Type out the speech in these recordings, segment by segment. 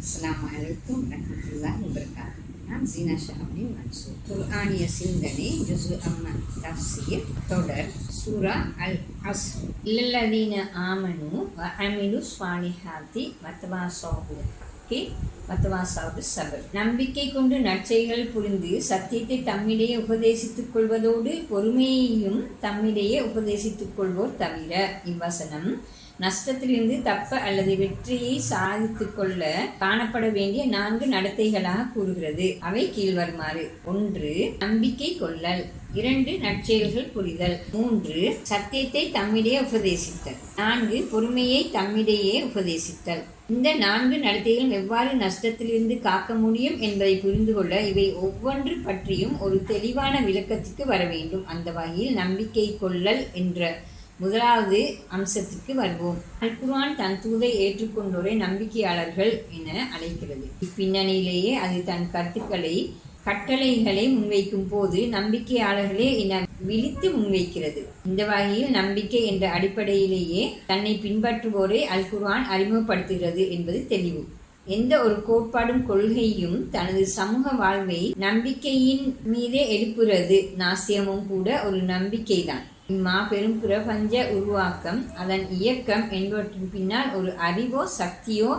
Assalamualaikum warahmatullahi wabarakatuh. நான் ஜீனா ஷாமின் மன்சூர். குர்ஆனிய சிந்தனை ஜுஸு அம்மா தஃப்சீர் தொடர் சூரா அல் அஸ்ர். இல்லல்லதீன ஆமனு வ அமிலு ஸாலிஹாத்தி வத்தவாஸவு பில் ஹக்கி வத்தவாஸவு பிஸ் ஸப்ர். நம்பிக்கை கொண்டு நற்செயல்கள் புரிந்து சத்தியத்தை தம்மிடையே உபதேசித்துக் கொள்வதோடு பொறுமையையும் தம்மிடையே உபதேசித்துக் கொள்வோர் தவிர. இவ்வசனம் நஷ்டத்திலிருந்து தப்ப அல்லது வெற்றியை சாதித்துக் கொள்ள காணப்பட வேண்டிய 4 நடத்தைகளாக கூறுகிறது. அவை கீழ்வருமாறு: 1. நம்பிக்கை கொள்ளல். 2. நற்செயல்கள் புரிதல். 3. சத்தியத்தை தம்மிடையே உபதேசித்தல். 4. பொறுமையை தம்மிடையே உபதேசித்தல். இந்த 4 நடத்தைகள் எவ்வாறு நஷ்டத்திலிருந்து காக்க முடியும் என்பதை புரிந்து கொள்ள இவை ஒவ்வொன்று பற்றியும் ஒரு தெளிவான விளக்கத்திற்கு வர வேண்டும். அந்த வகையில் நம்பிக்கை கொள்ளல் என்ற முதலாவது அம்சத்திற்கு வருவோம். அல் குர்ஆன் தன் தூதை ஏற்றுக்கொண்டோரை நம்பிக்கையாளர்கள் என அழைக்கிறது. இப்பின்னணியிலேயே அது தன் கட்டளைகளை முன்வைக்கும் போது நம்பிக்கையாளர்களே என விழித்து முன்வைக்கிறது. இந்த வகையில் நம்பிக்கை என்ற அடிப்படையிலேயே தன்னை பின்பற்றுவோரை அல் குர்ஆன் அறிமுகப்படுத்துகிறது என்பது தெளிவு. எந்த ஒரு கோட்பாடும் கொள்கையும் தனது சமூக வாழ்வை நம்பிக்கையின் மீதே எழுப்புகிறது. நாசியமும் கூட ஒரு நம்பிக்கைதான். இம்மாபெரும் பிரபஞ்ச உருவாக்கம், அதன் இயக்கம் என்பவற்றின் பின்னால் ஒரு அறிவோ சக்தியோ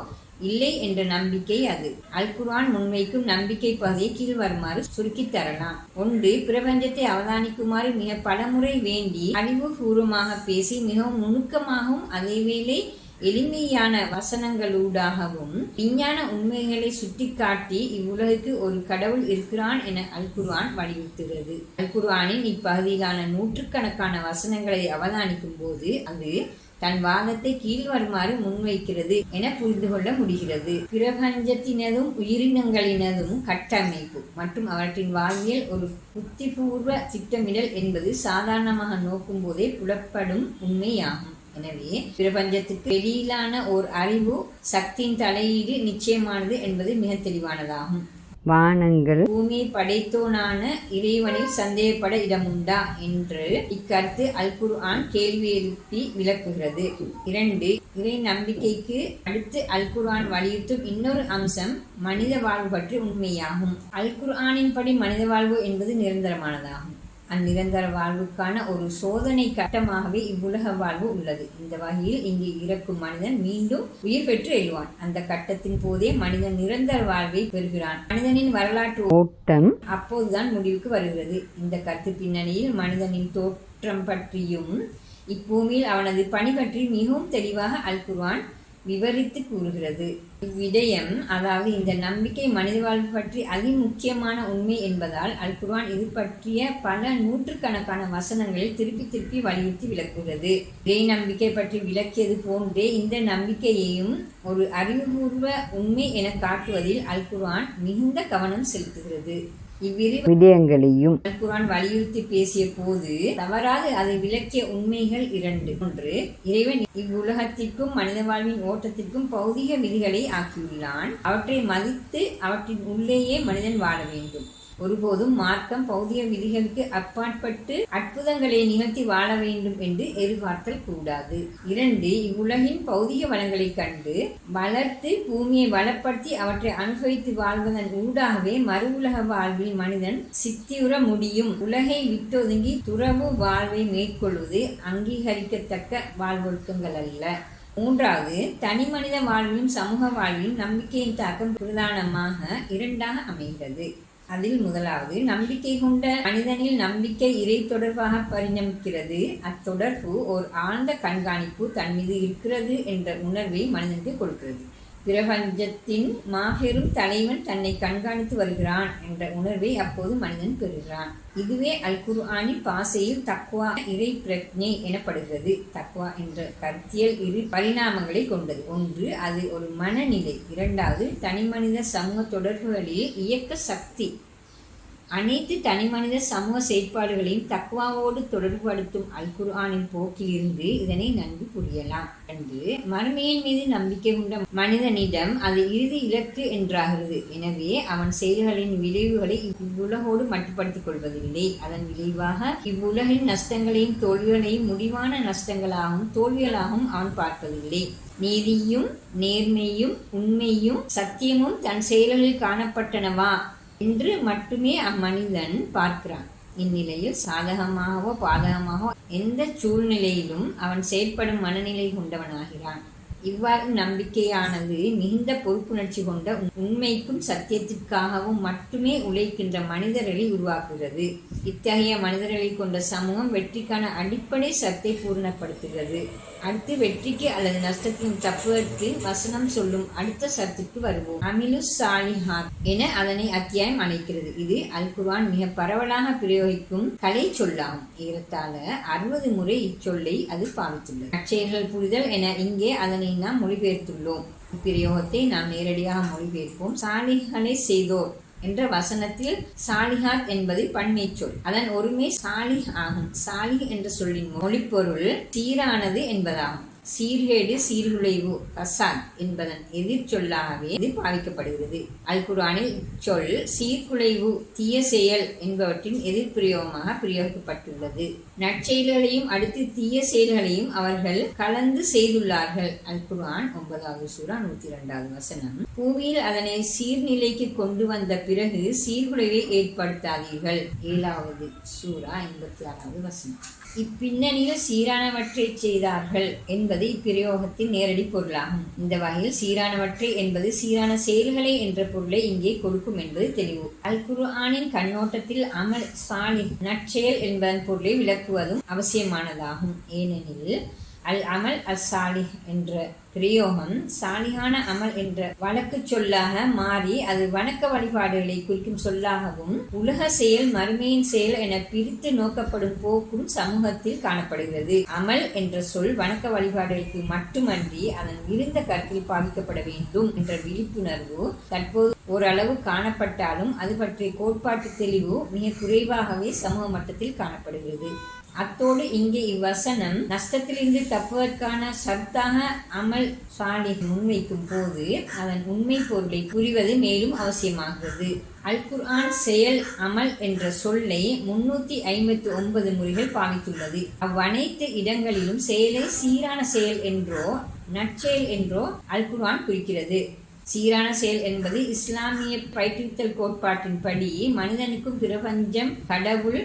இல்லை என்ற நம்பிக்கை அது. அல் குர்ஆன் முன்வைக்கும் நம்பிக்கை பகுதியை கீழ்வருமாறு சுருக்கித் தரலாம். 1. பிரபஞ்சத்தை அவதானிக்குமாறு மிக பலமுறை வேண்டி அறிவுபூர்வமாக பேசி மிகவும் நுணுக்கமாகவும் அதேவேளை எளிமையான வசனங்களூடாகவும் விஞ்ஞான உண்மைகளை சுட்டிக்காட்டி இவ்வுலகுக்கு ஒரு கடவுள் இருக்கிறான் என அல் குர்ஆன் வலியுறுத்துகிறது. அல் குர்ஆனின் இப்பகுதியிலான நூற்றுக்கணக்கான வசனங்களை அவதானிக்கும் போது அது தன் வாதத்தை கீழ்வருமாறு முன்வைக்கிறது என புரிந்து கொள்ள முடிகிறது. பிரபஞ்சத்தினதும் உயிரினங்களினதும் கட்டமைப்பு மற்றும் அவற்றின் வாழ்வியல் ஒரு புத்திபூர்வ திட்டமிடல் என்பது சாதாரணமாக நோக்கும் போதே புலப்படும் உண்மையாகும். எனவே பிரபஞ்சத்துக்கு வெளியிலான ஓர் அறிவு சக்தியின் தலையீடு நிச்சயமானது என்பது மிக தெளிவானதாகும். வானங்கள் பூமியை படைத்தோனான இறைவனில் சந்தேகப்பட இடமுண்டா என்று இக்கருத்து அல் குர்ஆன் கேள்வி எழுப்பி விளக்குகிறது. 2. இறை நம்பிக்கைக்கு அடுத்து அல் குர்ஆன் வலியுறுத்தும் இன்னொரு அம்சம் மனித வாழ்வு பற்றி உண்மையாகும். அல் குர்ஆனின் படி மனித வாழ்வு என்பது நிரந்தரமானதாகும். அந்நிரந்தர வாழ்வுக்கான ஒரு சோதனை கட்டமாகவே இவ்வுலக வாழ்வு உள்ளது. இந்த வகையில் இங்கு இறக்கும் மனிதன் மீண்டும் உயிர் பெற்று எழுவான். அந்த கட்டத்தின் போதே மனிதன் நிரந்தர வாழ்வை பெறுகிறான். மனிதனின் வரலாற்று ஓட்டம் அப்போதுதான் முடிவுக்கு வருகிறது. இந்த கருத்து பின்னணியில் மனிதனின் தோற்றம் பற்றியும் இப்பூமியில் அவனது பணி பற்றி மிகவும் தெளிவாக அல் குர்ஆன் விவரித்து கூறுகிறது. இவ்விடயம், அதாவது இந்த நம்பிக்கை மனித வாழ்வு பற்றி அதிமுக்கியமான உண்மை என்பதால் அல் குர்ஆன் இது பற்றிய பல நூற்றுக்கணக்கான வசனங்களில் திருப்பி வலியுறுத்தி விளக்குகிறது. இறை நம்பிக்கை பற்றி விளக்கியது போன்றே இந்த நம்பிக்கையையும் ஒரு அறிவுபூர்வ உண்மை என காட்டுவதில் அல் குர்ஆன் மிகுந்த கவனம் செலுத்துகிறது. இவ்விரு விடயங்களையும் அல் குர்ஆன் வலியுறுத்தி பேசிய போது தவறாது அதை விளக்கிய உண்மைகள் 2. 1. இறைவன் இவ்வுலகத்திற்கும் மனித வாழ்வின் ஓட்டத்திற்கும் பௌதிக விதிகளை ஆக்கியுள்ளான். அவற்றை மதித்து அவற்றின் உள்ளேயே மனிதன் வாழ வேண்டும். ஒருபோதும் மார்க்கம் பௌதிக விதிகளுக்கு அப்பாற்பட்டு அற்புதங்களை நிகழ்த்தி வாழ வேண்டும் என்று எதிர்பார்த்தல் கூடாது. 2. இவ்வுலகின் பௌதிக வளங்களை கண்டு வளர்த்து பூமியை வளப்படுத்தி அவற்றை அனுபவித்து வாழ்வதன் ஊடாகவே மறு உலக வாழ்வில் மனிதன் சித்தியுற முடியும். உலகை விட்டொதுங்கி துறவு வாழ்வை மேற்கொள்வது அங்கீகரிக்கத்தக்க வாழ்வொழுக்கங்கள் அல்ல. 3. தனி மனித வாழ்விலும் சமூக வாழ்விலும் நம்பிக்கையின் தாக்கம் பிரதானமாக 2ஆக அமைகிறது. அதில் முதலாவது, நம்பிக்கை கொண்ட மனிதனில் நம்பிக்கை இறை தொடர்பாக பரிணமிக்கிறது. அத்தொடர்பு ஓர் ஆழ்ந்த கண்காணிப்பு தன் மீது இருக்கிறது என்ற உணர்வை மனிதனுக்கு கொடுக்கிறது. பிரபஞ்சத்தின் மாபெரும் தலைவன் தன்னை கண்காணித்து வருகிறான் என்ற உணர்வை அப்போது மனிதன் பெறுகிறான். இதுவே அல் குர்ஆனின் பாசையில் தக்வா இறை பிரக்ஞை எனப்படுகிறது. தக்வா என்ற கருத்தியல் 2 பரிணாமங்களை கொண்டது. 1. அது ஒரு மனநிலை. 2. தனிமனித சமூக தொடர்புகளில் இயக்க சக்தி. அனைத்து தனிமனித சமூக செயற்பாடுகளையும் தக்வாவோடு தொடர்புபடுத்தும் அல் குர்ஆனின் போக்கிலிருந்து இதனை நன்கு புரியலாம். 2. மறுமையின் மீது நம்பிக்கை கொண்ட மனிதனிடம் அது இறுதி இலக்கு என்றாகிறது. எனவே அவன் செயல்களின் விளைவுகளை இவ்வுலகோடு மட்டுப்படுத்திக் கொள்வதில்லை. அதன் விளைவாக இவ்வுலகின் நஷ்டங்களையும் தோல்விகளையும் முடிவான நஷ்டங்களாகவும் தோல்விகளாகவும் அவன் பார்ப்பதில்லை. நீதியும் நேர்மையும் உண்மையும் சத்தியமும் தன் செயல்களில் காணப்பட்டனவா என்று மட்டுமே அம்மனிதன் பார்க்கிறான். இந்நிலையில் சாதகமாகவோ பாதகமாகவோ எந்த சூழ்நிலையிலும் அவன் செயற்படும் மனநிலை கொண்டவனாகிறான். இவ்வாறு நம்பிக்கையானது மிகுந்த பொறுப்புணர்ச்சி கொண்ட உண்மைக்கும் சத்தியத்திற்காகவும் மட்டுமே உழைக்கின்ற மனிதர்களை உருவாக்குகிறது. இத்தகைய மனிதர்களை கொண்ட சமூகம் வெற்றிக்கான அடிப்படை சத்தை பூர்ணப்படுத்துகிறது. அடுத்து வெற்றிக்கு அல்லது நஷ்டத்திலும் தப்புவதற்கு வசனம் சொல்லும் அடுத்த சத்திற்கு வருவோம். அமிலு சாலிஹாத் என அதனை அத்தியாயம் அழைக்கிறது. இது அல் குர்ஆன் மிக பரவலாக பிரயோகிக்கும் கலை சொல்லாகும். ஏறத்தாழ 60 முறை இச்சொல்லை அது பாவித்துள்ளது. நற்செயல்கள் புரிதல் என இங்கே அதனை நாம் மொழிபெயர்த்துள்ளோம். இப்பிரயோகத்தை நாம் நேரடியாக மொழிபெயர்ப்போம். சாலிஹ்களை செய்தோர் என்ற வசனத்தில் சாலிஹாத் என்பது பன்மை சொல். அதன் ஒருமை சாலிஹ் ஆகும். சாலிஹ் என்ற சொல்லின் மொழிப்பொருள் சீரானது என்பதாகும். சீர்கேடு, சீர்குலைவு, ஃபசாத் என்பதன் எதிர் சொல்லாகவே இது பாவிக்கப்படுகிறது. அல் குர்ஆனில் சொல் சீர்குலைவு, தீய செயல் என்பவற்றின் எதிர்பிரயோகமாக பிரயோகிக்கப்பட்டுள்ளது. நற்செயல்களையும் அடுத்து தீய செயல்களையும் அவர்கள் கலந்து செய்துள்ளார்கள். அல் குர்ஆன் 9வது சூரா 102வது வசனம். பூமியில் அதனை சீர்நிலைக்கு கொண்டு வந்த பிறகு சீர்குலைவை ஏற்படுத்தாதீர்கள். 7வது சூரா 86வது வசனம். இப்பின்னணியில் சீரானவற்றை செய்தார்கள் என்பது இப்பிரயோகத்தின் நேரடி பொருளாகும். இந்த வகையில் சீரானவற்றை என்பது சீரான செயல்களை என்ற பொருளை இங்கே கொடுக்கும் என்பது தெளிவு. அல் குர்ஆனின் கண்ணோட்டத்தில் அமல் சாலிஹ் நற்செயல் என்பதன் பொருளை விளக்குவதும் அவசியமானதாகும். ஏனெனில் அல் அமல் அல் சாலிஹ் என்ற பிரயோகம் சாலிஹான அமல் என்ற வழக்கு சொல்லாக மாறி அது வணக்க வழிபாடுகளை குறிக்கும் சொல்லாகவும் உலக செயல் மறுமையின் செயல் என பிரித்து நோக்கப்படும் போக்கும் சமூகத்தில் காணப்படுகிறது. அமல் என்ற சொல் வணக்க வழிபாடுகளுக்கு மட்டுமன்றி அதன் விருந்த கருத்தில் பாவிக்கப்பட வேண்டும் என்ற விழிப்புணர்வு தற்போது ஓரளவு காணப்பட்டாலும் அது பற்றிய கோட்பாட்டு தெளிவு மிக குறைவாகவே சமூக மட்டத்தில் காணப்படுகிறது. அத்தோடு இங்கே இவ்வசனம் நஷ்டத்திலிருந்து தப்புவதற்கான சத்தாக அமல் சாலிஹ் முன்வைக்கும் போது அதன் உண்மை பொருளை புரிவது மேலும் அவசியமாகிறது. அல் குர்ஆன் செயல் அமல் என்ற சொல்லை 359 முறைகள் பாவித்துள்ளது. அவ்வனைத்து இடங்களிலும் செயலை சீரான செயல் என்றோ நற்செயல் என்றோ அல் குர்ஆன் குறிக்கிறது. சீரான செயல் என்பது இஸ்லாமிய பயிற்றுவித்தல் கோட்பாட்டின்படி மனிதனுக்கும் பிரபஞ்சம், கடவுள்,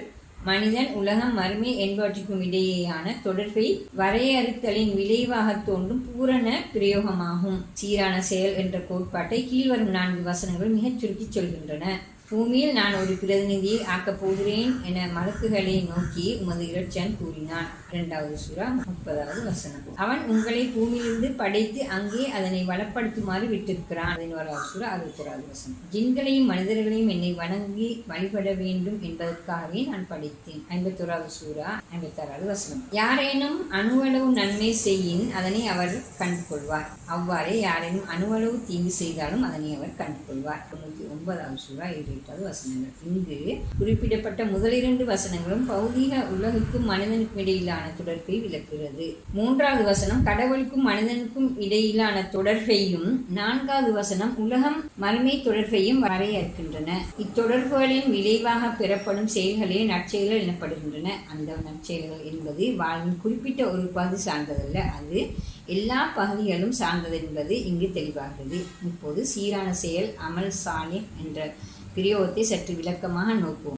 மனிதன், உலகம், மறுமை என்பவற்றுக்கும் இடையேயான தொடர்பை வரையறுத்தலின் விளைவாக தோன்றும் பூரண பிரயோகமாகும். சீரான செயல் என்ற கோட்பாட்டை கீழ்வரும் 4 வசனங்கள் மிகச் சுருக்கி சொல்கின்றன. பூமியில் நான் ஒரு பிரதிநிதியை ஆக்கப் போகிறேன் என மலக்குகளை நோக்கி உமது இரட்சகன் கூறினான். 2வது சூரா 30வது வசனம். அவன் உங்களை பூமியிலிருந்து படைத்து அங்கே அதனை வளப்படுத்துமாறு விட்டிருக்கிறான். 11வது சூரா 61வது வசனம். ஜின்களையும் மனிதர்களையும் என்னை வணங்கி வழிபட வேண்டும் என்பதற்காகவே நான் படைத்தேன். 51வது சூரா 56வது வசனம். யாரேனும் அணுவளவு நன்மை செய்யின் அதனை அவர் கண்டு கொள்வார். அவ்வாறே யாரேனும் அணுவளவு தீங்கு செய்தாலும் அதனை அவர் கண்டு கொள்வார். 99வது சூரா 7-8வது வசனங்கள். இங்கு குறிப்பிடப்பட்ட முதல் 2 வசனங்களும் பௌதீக உலகுக்கும் மனிதனுக்கும் இடையிலான தொடர்பை விளக்குகிறது. 3வது வசனம் கடவுளுக்கும் மனிதனுக்கும் இடையிலான தொடர்பையும் 4வது வசனம் உலகம் மறுமை தொடர்பையும் வரையறுக்கின்றன. இத்தொடர்புகளின் விளைவாக பெறப்படும் செயல்களே நற்செயல்கள் எனப்படுகின்றன. அந்த நற்செயல்கள் என்பது வாழ்வின் குறிப்பிட்ட ஒரு பகுதி சார்ந்ததல்ல, அது எல்லா பகுதிகளும் சார்ந்தது என்பது இங்கு தெளிவாகிறது. இப்போது சீரான செயல் அமல் சாலிஹ் என்ற பிரயோகத்தை சற்று விளக்கமாக நோக்குவோம்.